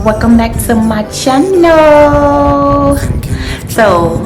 welcome back to my channel. So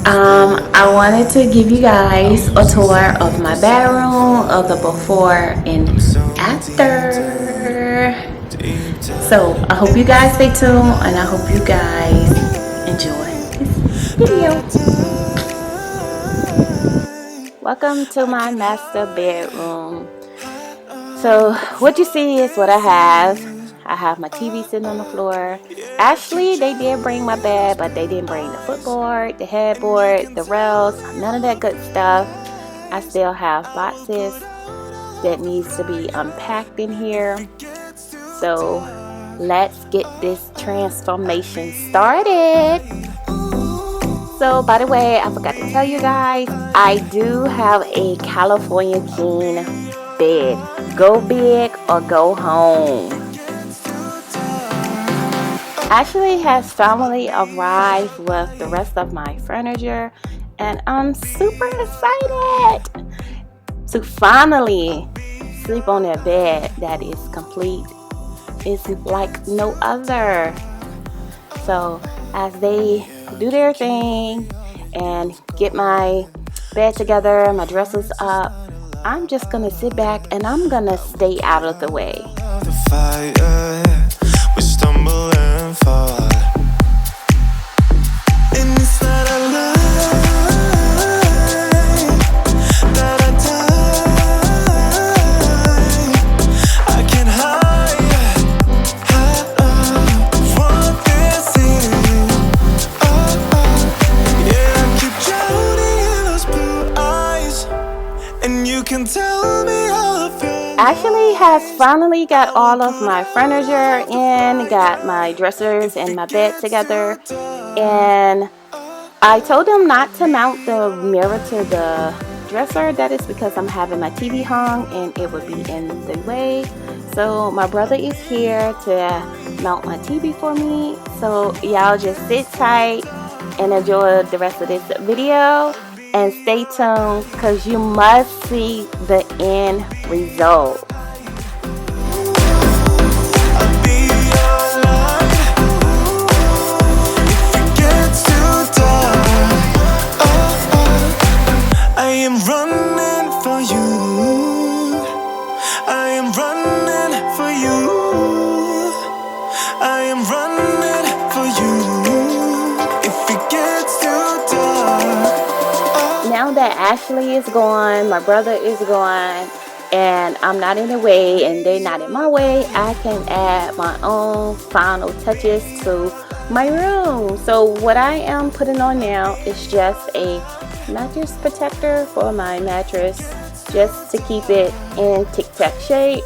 I wanted to give you guys a tour of my bedroom, of the before and after. So I hope you guys stay tuned and I hope you guys enjoy this video. Welcome to my master bedroom. So what you see is what I have. I have my TV sitting on the floor. Actually, they did bring my bed, but they didn't bring the footboard, the headboard, the rails, none of that good stuff. I still have boxes that needs to be unpacked in here. So let's get this transformation started. So by the way, I forgot to tell you guys, I do have a California King bed. Go big or go home. Actually has finally arrived with the rest of my furniture, and I'm super excited to finally sleep on a bed that is complete. It's like no other. So as they do their thing and get my bed together, my dressers up, I'm just gonna sit back and I'm gonna stay out of the way. We stumble and fall. And it's not a lie that I die. I can't hide what this is. Yeah, I keep drowning in those blue eyes, and you can tell me how I feel. Actually has finally got all of my furniture in, got my dressers and my bed together, and I told them not to mount the mirror to the dresser. That is because I'm having my TV hung and it would be in the way. So my brother is here to mount my TV for me. So y'all just sit tight and enjoy the rest of this video. And stay tuned because you must see the end result. I am running for you. I am running for you. I am running for you. If it gets too dark. Now that Ashley is gone, my brother is gone, and I'm not in the way and they're not in my way, I can add my own final touches to my room. So what I am putting on now is just a mattress protector for my mattress, just to keep it in tic-tac shape.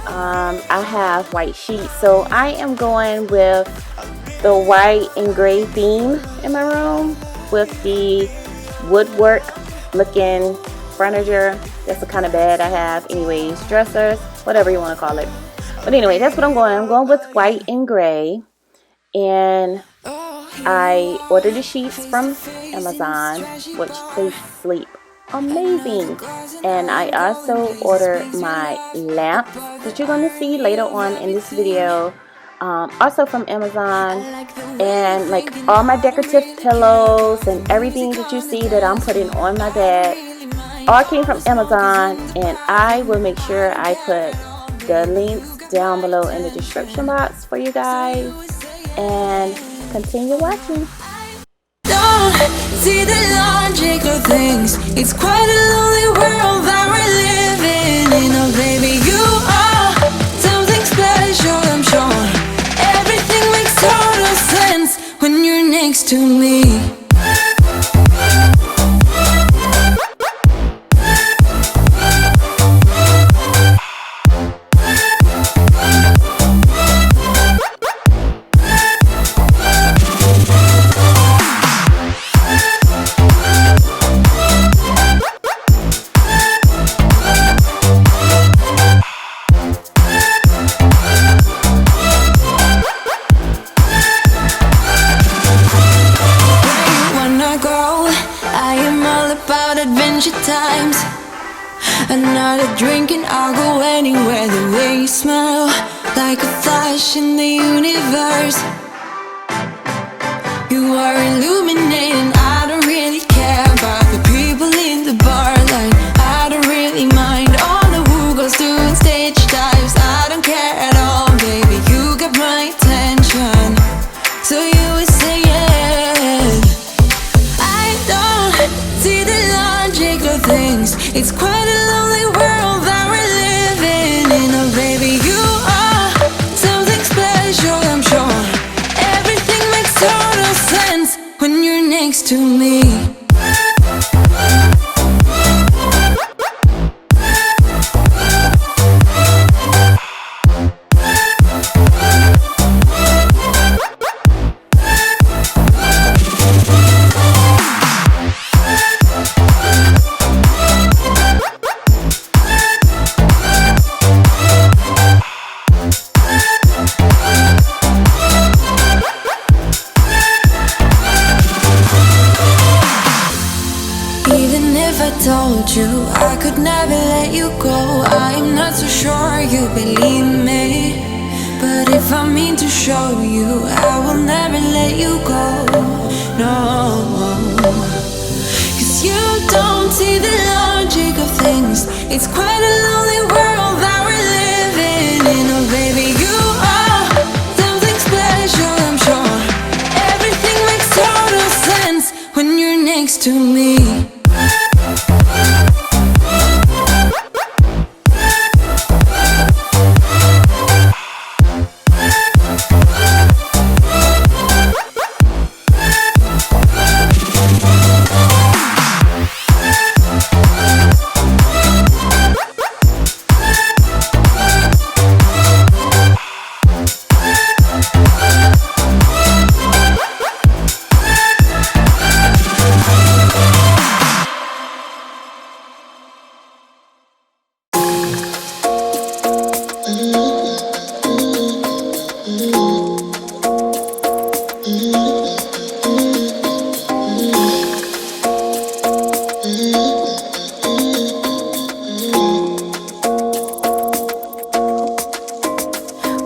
I have white sheets, so I am going with the white and gray theme in my room with the woodwork looking furniture. That's the kind of bed I have. Anyways, dressers, whatever you want to call it. But anyway, that's what I'm going. I'm going with white and gray. And I ordered the sheets from Amazon, which they sleep amazing. And I also ordered my lamp that you're going to see later on in this video, also from Amazon. And like all my decorative pillows and everything that you see that I'm putting on my bed all came from Amazon, and I will make sure I put the links down below in the description box for you guys. And continue watching. Don't see the logic of things. It's quite a lonely world that we're living in. Oh baby, you are something special, I'm sure. Everything makes total sense when you're next to me. Times Another drink and I'll go anywhere. The way you smell, like a flash in the universe. You are illuminating. I don't really care about the people in the bar. Like, I don't really mind all the who goes doing stage dives. I don't care at all, baby. You got my attention, so you were saying I don't see the logic of things. It's quite a lonely world that we're living in. Oh baby, you are something special, I'm sure. Everything makes total sense when you're next to me. Told you I could never let you go. I'm not so sure you believe me, but if I mean to show you, I will never let you go. No, 'cause you don't see the logic of things. It's quite a lonely world that we're living in. Oh baby, you are something special, I'm sure. Everything makes total sense when you're next to me.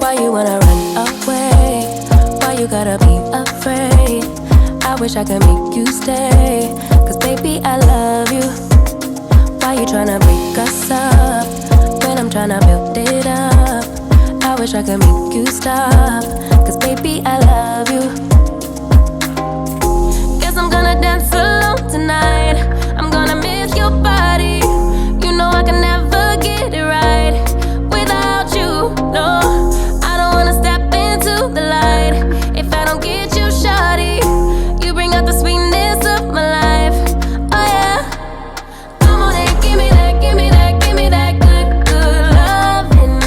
Why you wanna run away? Why you gotta be afraid? I wish I could make you stay, 'cause baby I love you. Why you tryna break us up when I'm tryna build it up? I wish I could make you stop, 'cause baby I love you. Guess I'm gonna dance alone tonight. I'm gonna miss your body. You know I can never get it right without you, no. I don't wanna step into the light if I don't get you, shawty. You bring out the sweetness of my life, oh yeah. Come on and give me that, give me that, give me that good, good loving.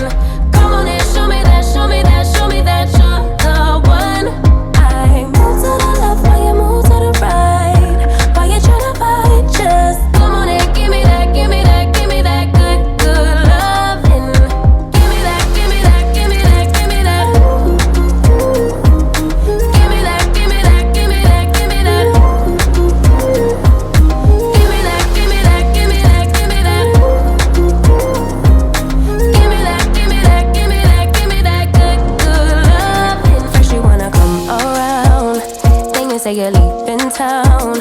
Come on and show me that, show me that, show me that you're the one. I move to the left while you move to the right. Why you tryna fight? Just come on and give me that, give me that, give me that good, good loving. Give me that, give me that, give me that, give me that. Give me that, give me that, give me that, give me that. Give me that, give me that, give me that, give me that. Give me that, give me that, give me that, give me that good, good loving. First you wanna come around, then you say you're leaving town.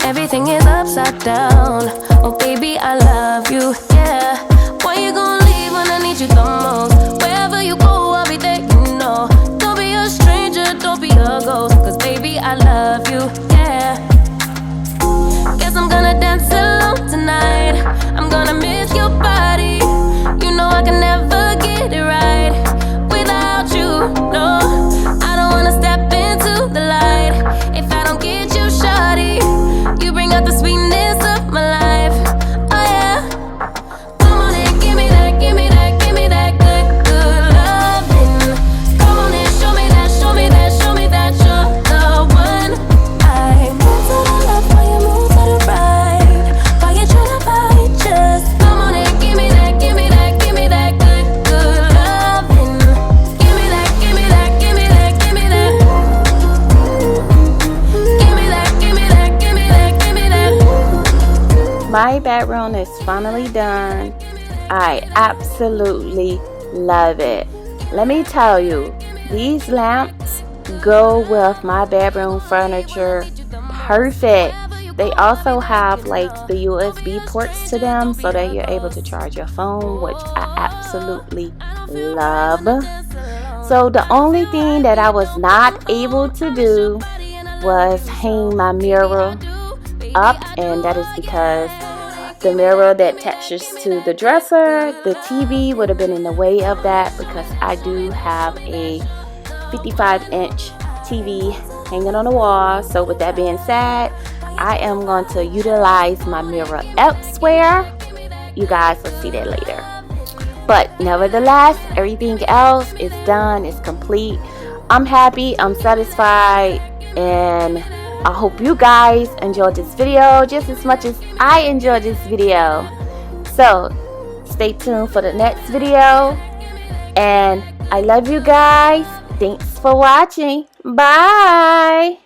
Everything is upside down. Oh baby, I love you, yeah. Why you gonna leave when I need you the most? Wherever you go, I'll be there, you know. Don't be a stranger, don't be a ghost, 'cause baby, I love you, yeah. Guess I'm gonna dance alone tonight. I'm gonna miss your body. You know I can never get it right without you, no. I don't wanna step into the light if I don't get you, shawty. You bring out the sweetness of my life, oh yeah. Come on and give me that, give me that, give me that good, good loving. Come on and show me that, show me that, show me that you're the one. I move to the left while you move to the right. Why you tryna fight? Just come on My bedroom is finally done. I absolutely love it. Let me tell you, these lamps go with my bedroom furniture perfect. They also have like the USB ports to them so that you're able to charge your phone, which I absolutely love. So the only thing that I was not able to do was hang my mirror up, and that is because the mirror that attaches to the dresser, the TV would have been in the way of that, because I do have a 55-inch TV hanging on the wall. So with that being said, I am going to utilize my mirror elsewhere. You guys will see that later. But nevertheless, everything else is done, it's complete. I'm happy, I'm satisfied, and I hope you guys enjoyed this video just as much as I enjoyed this video. So stay tuned for the next video, and I love you guys. Thanks for watching. Bye.